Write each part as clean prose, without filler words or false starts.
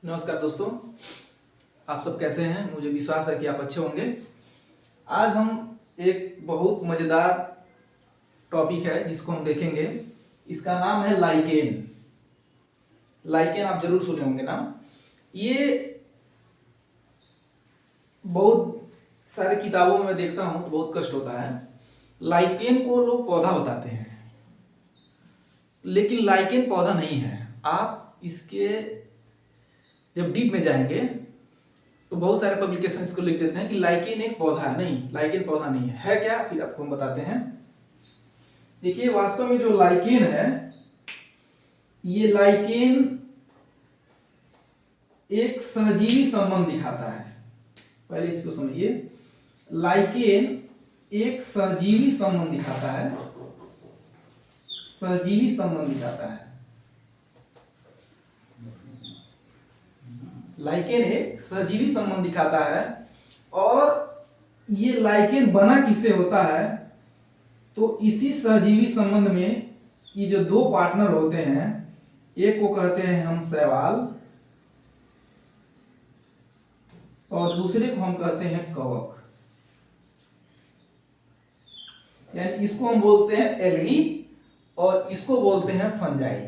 नमस्कार दोस्तों, आप सब कैसे हैं। मुझे विश्वास है कि आप अच्छे होंगे। आज हम एक बहुत मज़ेदार टॉपिक है जिसको हम देखेंगे। इसका नाम है लाइकेन। लाइकेन आप जरूर सुने होंगे नाम। ये बहुत सारे किताबों में मैं देखता हूँ तो बहुत कष्ट होता है। लाइकेन को लोग पौधा बताते हैं, लेकिन लाइकेन पौधा नहीं है। आप इसके जब डीप में जाएंगे तो बहुत सारे पब्लिकेशन इसको लिख देते हैं कि लाइकेन एक पौधा है। नहीं, लाइकेन पौधा नहीं है क्या? फिर आपको हम बताते हैं। देखिए, वास्तव में जो लाइकेन है, ये लाइकेन एक सहजीवी संबंध दिखाता है। पहले इसको समझिए। लाइकेन एक सहजीवी संबंध दिखाता है। सहजीवी संबंध दिखाता है। लाइकेन एक सहजीवी संबंध दिखाता है। और ये लाइकेन बना किससे होता है? तो इसी सहजीवी संबंध में ये जो दो पार्टनर होते हैं, एक को कहते हैं हम शैवाल और दूसरे को हम कहते हैं कवक। यानी इसको हम बोलते हैं एल्गी और इसको बोलते हैं फंजाई।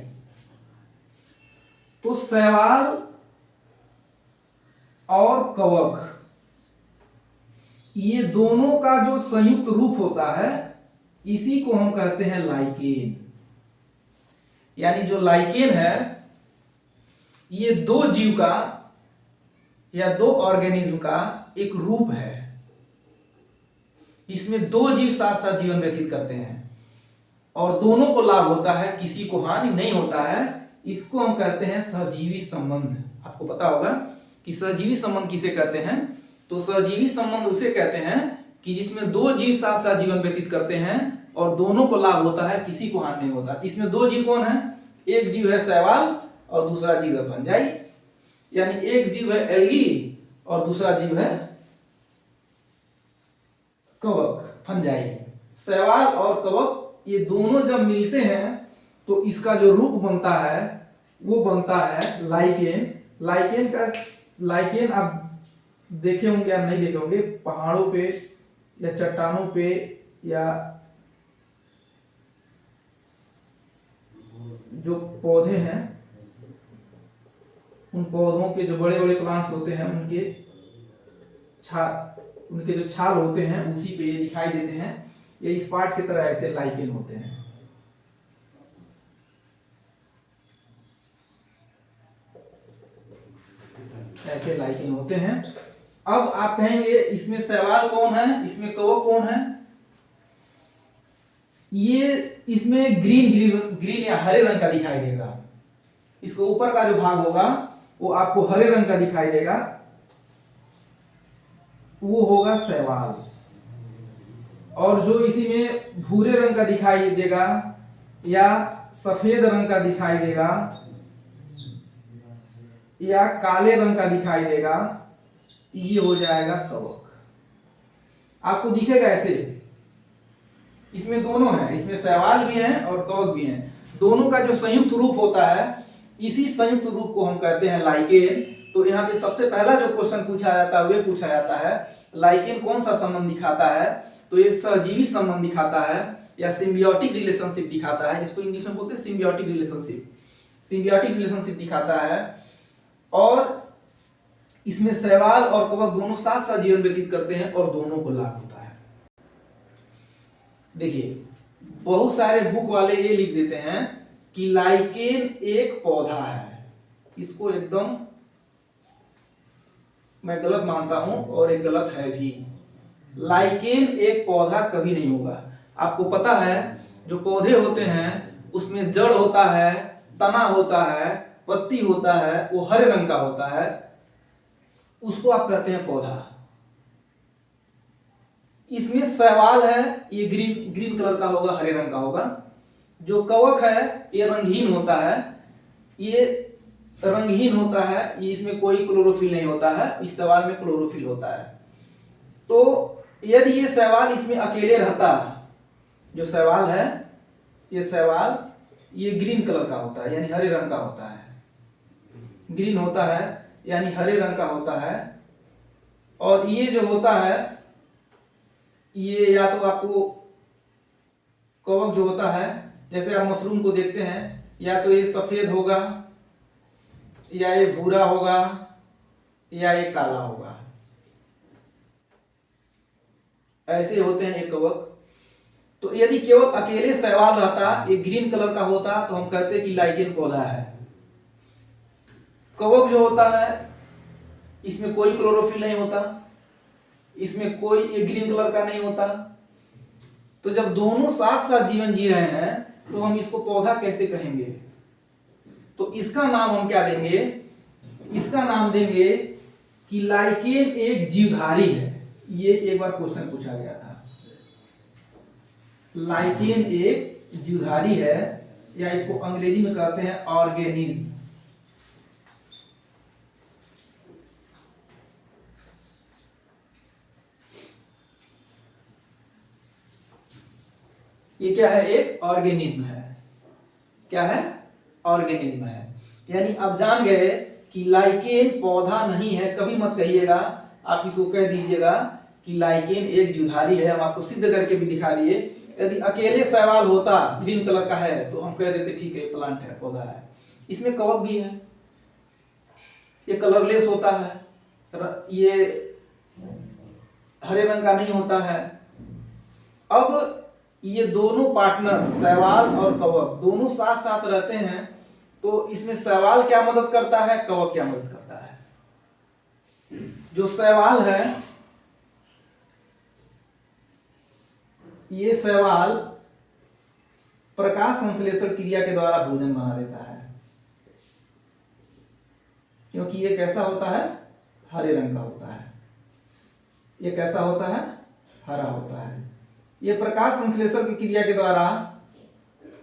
तो शैवाल और कवक, ये दोनों का जो संयुक्त रूप होता है, इसी को हम कहते हैं लाइकेन। यानी जो लाइकेन है, ये दो जीव का या दो ऑर्गेनिज्म का एक रूप है। इसमें दो जीव साथ साथ जीवन व्यतीत करते हैं और दोनों को लाभ होता है, किसी को हानि नहीं होता है। इसको हम कहते हैं सहजीवी संबंध। आपको पता होगा कि सहजीवी संबंध किसे कहते हैं। तो सहजीवी संबंध उसे कहते हैं कि जिसमें दो जीव साथ साथ जीवन व्यतीत करते हैं और दोनों को लाभ होता है, किसी को हानि नहीं होता। इसमें दो जीव कौन है? एक जीव है शैवाल और दूसरा जीव है फंजाई। यानी एक जीव है एल्गी और दूसरा जीव है कवक, फंजाई। शैवाल और कवक ये दोनों जब मिलते हैं तो इसका जो रूप बनता है वो बनता है लाइकेन। लाइकेन आप देखे होंगे या नहीं देखे होंगे, पहाड़ों पे या चट्टानों पे या जो पौधे हैं, उन पौधों के जो बड़े बड़े प्लांट्स होते हैं, उनके जो छाल होते हैं उसी पे ये दिखाई देते हैं। ये स्पाट की तरह ऐसे लाइकेन होते हैं। ऐसे लाइकेन होते हैं। अब आप कहेंगे इसमें शैवाल कौन है, इसमें कवक कौन है? ये इसमें ग्रीन या हरे रंग का दिखाई देगा। इसको ऊपर का जो भाग होगा वो आपको हरे रंग का दिखाई देगा, वो होगा शैवाल। और जो इसी में भूरे रंग का दिखाई देगा या सफेद रंग का दिखाई देगा या काले रंग का दिखाई देगा, ये हो जाएगा कवक। आपको दिखेगा ऐसे। इसमें दोनों है, इसमें शैवाल भी है और कवक भी है। दोनों का जो संयुक्त रूप होता है, इसी संयुक्त रूप को हम कहते हैं लाइकेन। तो यहाँ पे सबसे पहला जो क्वेश्चन पूछा जाता है वे पूछा जाता है, लाइकेन कौन सा संबंध दिखाता है? तो ये सहजीवी संबंध दिखाता है या सिम्बियोटिक रिलेशनशिप दिखाता है, जिसको इंग्लिश में बोलते हैं सिम्बियोटिक रिलेशनशिप। सिम्बियोटिक रिलेशनशिप दिखाता है और इसमें शैवाल और कवक दोनों साथ साथ जीवन व्यतीत करते हैं और दोनों को लाभ होता है। देखिए, बहुत सारे बुक वाले ये लिख देते हैं कि लाइकेन एक पौधा है। इसको एकदम मैं गलत मानता हूं और एक गलत है भी। लाइकेन एक पौधा कभी नहीं होगा। आपको पता है जो पौधे होते हैं उसमें जड़ होता है, तना होता है, पत्ती होता है, वो हरे रंग का होता है, उसको आप कहते हैं पौधा। इसमें शैवाल है, ये ग्रीन कलर का होगा, हरे रंग का होगा। जो कवक है ये रंगहीन होता है, ये रंगहीन होता है, ये इसमें कोई क्लोरोफिल नहीं होता है। इस शैवाल में क्लोरोफिल होता है। तो यदि ये शैवाल इसमें अकेले रहता, जो शैवाल है, ये शैवाल ये ग्रीन कलर का होता है, यानी हरे रंग का होता है, ग्रीन होता है। यानी हरे रंग का होता है। और ये जो होता है, ये या तो आपको कवक जो होता है, जैसे आप मशरूम को देखते हैं, या तो ये सफेद होगा, या ये भूरा होगा, या ये काला होगा। ऐसे होते हैं ये कवक। तो यदि केवल अकेले शैवाल रहता, ये ग्रीन कलर का होता, तो हम कहते कि लाइकेन पौधा है। कवक जो होता है, इसमें कोई क्लोरोफिल नहीं होता, इसमें कोई ये ग्रीन कलर का नहीं होता। तो जब दोनों साथ साथ जीवन जी रहे हैं, तो हम इसको पौधा कैसे कहेंगे? तो इसका नाम हम क्या देंगे? इसका नाम देंगे कि लाइकेन एक जीवधारी है। ये एक बार क्वेश्चन पूछा गया था। लाइकेन एक जीवधारी है, या इसको अंग्रेजी में कहते हैं ऑर्गेनिज्म। ये क्या है? एक ऑर्गेनिज्म है। क्या है? ऑर्गेनिज्म है। यानी अब जान गए कि लाइकेन पौधा नहीं है। कभी मत कहिएगा, आप इसको कह दीजिएगा कि लाइकेन एक जीवधारी है। हम आपको सिद्ध करके भी दिखा दिए। यदि अकेले शैवाल होता, ग्रीन कलर का है, तो हम कह देते ठीक है, प्लांट है, पौधा है। इसमें कवक भी है, ये कलरलेस होता है, ये हरे रंग का नहीं होता है। अब ये दोनों पार्टनर, शैवाल और कवक, दोनों साथ साथ रहते हैं, तो इसमें शैवाल क्या मदद करता है, कवक क्या मदद करता है? जो शैवाल है, ये शैवाल प्रकाश संश्लेषण क्रिया के द्वारा भोजन बना देता है। क्योंकि ये कैसा होता है? हरे रंग का होता है। ये कैसा होता है? हरा होता है। ये प्रकाश संश्लेषण की क्रिया के द्वारा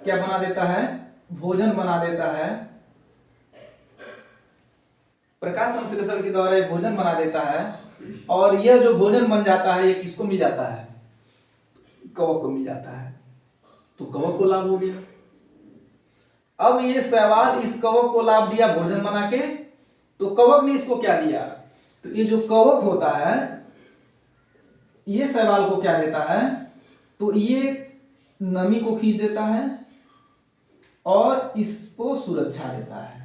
क्या बना देता है? भोजन बना देता है। प्रकाश संश्लेषण के द्वारा ये भोजन बना देता है। और यह जो भोजन बन जाता है, ये किसको मिल जाता है? कवक को मिल जाता है। तो कवक को लाभ हो गया। अब ये शैवाल इस कवक को लाभ दिया भोजन बना के, तो कवक ने इसको क्या दिया? तो ये जो कवक होता है, ये शैवाल को क्या देता है? तो ये नमी को खींच देता है और इसको सुरक्षा देता है।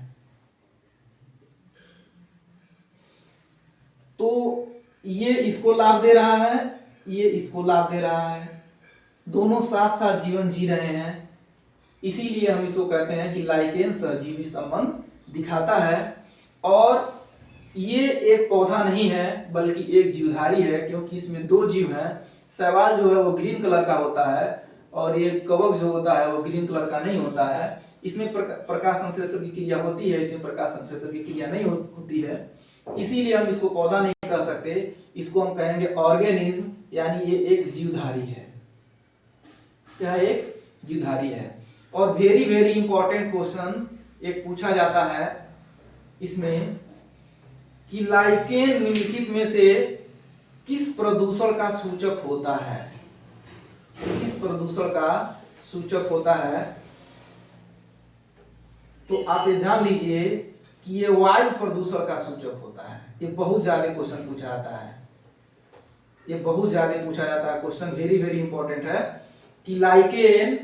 तो ये इसको लाभ दे रहा है, ये इसको लाभ दे रहा है, दोनों साथ साथ जीवन जी रहे हैं। इसीलिए हम इसको कहते हैं कि लाइकेन सहजीवी संबंध दिखाता है। और ये एक पौधा नहीं है, बल्कि एक जीवधारी है, क्योंकि इसमें दो जीव हैं। शैवाल जो है वो ग्रीन कलर का होता है, और ये कवक जो होता है वो ग्रीन कलर का नहीं होता है। इसमें प्रकाश संश्लेषण की क्रिया होती है, इसमें प्रकाश संश्लेषण की क्रिया नहीं होती है। इसीलिए हम इसको पौधा नहीं कह सकते, इसको हम कहेंगे ऑर्गेनिज्म, यानी ये एक जीवधारी है। क्या एक जीवधारी है। और वेरी वेरी इंपॉर्टेंट क्वेश्चन एक पूछा जाता है इसमें कि लाइकेन निम्नलिखित में से किस प्रदूषण का सूचक होता है? किस प्रदूषण का सूचक होता है? तो आप ये जान लीजिए कि ये वायु प्रदूषण का सूचक होता है। ये बहुत ज्यादा क्वेश्चन पूछा जाता है, ये बहुत ज्यादा पूछा जाता है क्वेश्चन, वेरी वेरी इंपॉर्टेंट है कि लाइकेन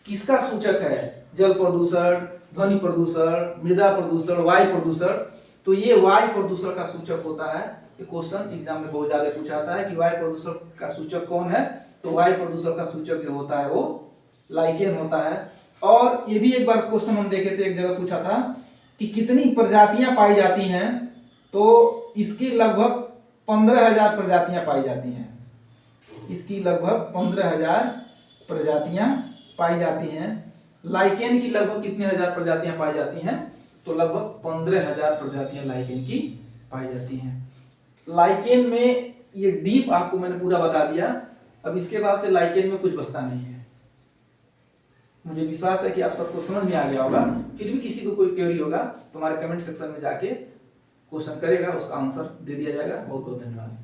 किसका सूचक है? जल प्रदूषण, ध्वनि प्रदूषण, मृदा प्रदूषण, वायु प्रदूषण। तो ये वायु प्रदूषण का सूचक होता है। ये क्वेश्चन एग्जाम में बहुत ज्यादा पूछा जाता है कि वायु प्रदूषण का सूचक कौन है? तो वायु प्रदूषण का सूचक जो होता है वो लाइकेन होता है। और ये भी एक बार क्वेश्चन हम देखे थे, एक जगह पूछा था कि कितनी प्रजातियां पाई जाती हैं? तो इसकी लगभग 15,000 प्रजातियां पाई जाती हैं। इसकी लगभग 15,000 प्रजातियां पाई जाती हैं। लाइकेन की लगभग कितने हजार प्रजातियां पाई जाती हैं? तो लगभग 15,000 प्रजातियां लाइकेन की पाई जाती हैं। लाइकेन में ये डीप आपको मैंने पूरा बता दिया। अब इसके बाद से लाइकेन में कुछ बचता नहीं है। मुझे विश्वास है कि आप सबको समझ में आ गया होगा। फिर भी किसी को कोई क्वेरी होगा तो हमारे कमेंट सेक्शन में जाके क्वेश्चन करेगा, उसका आंसर दे दिया जाएगा। बहुत बहुत धन्यवाद।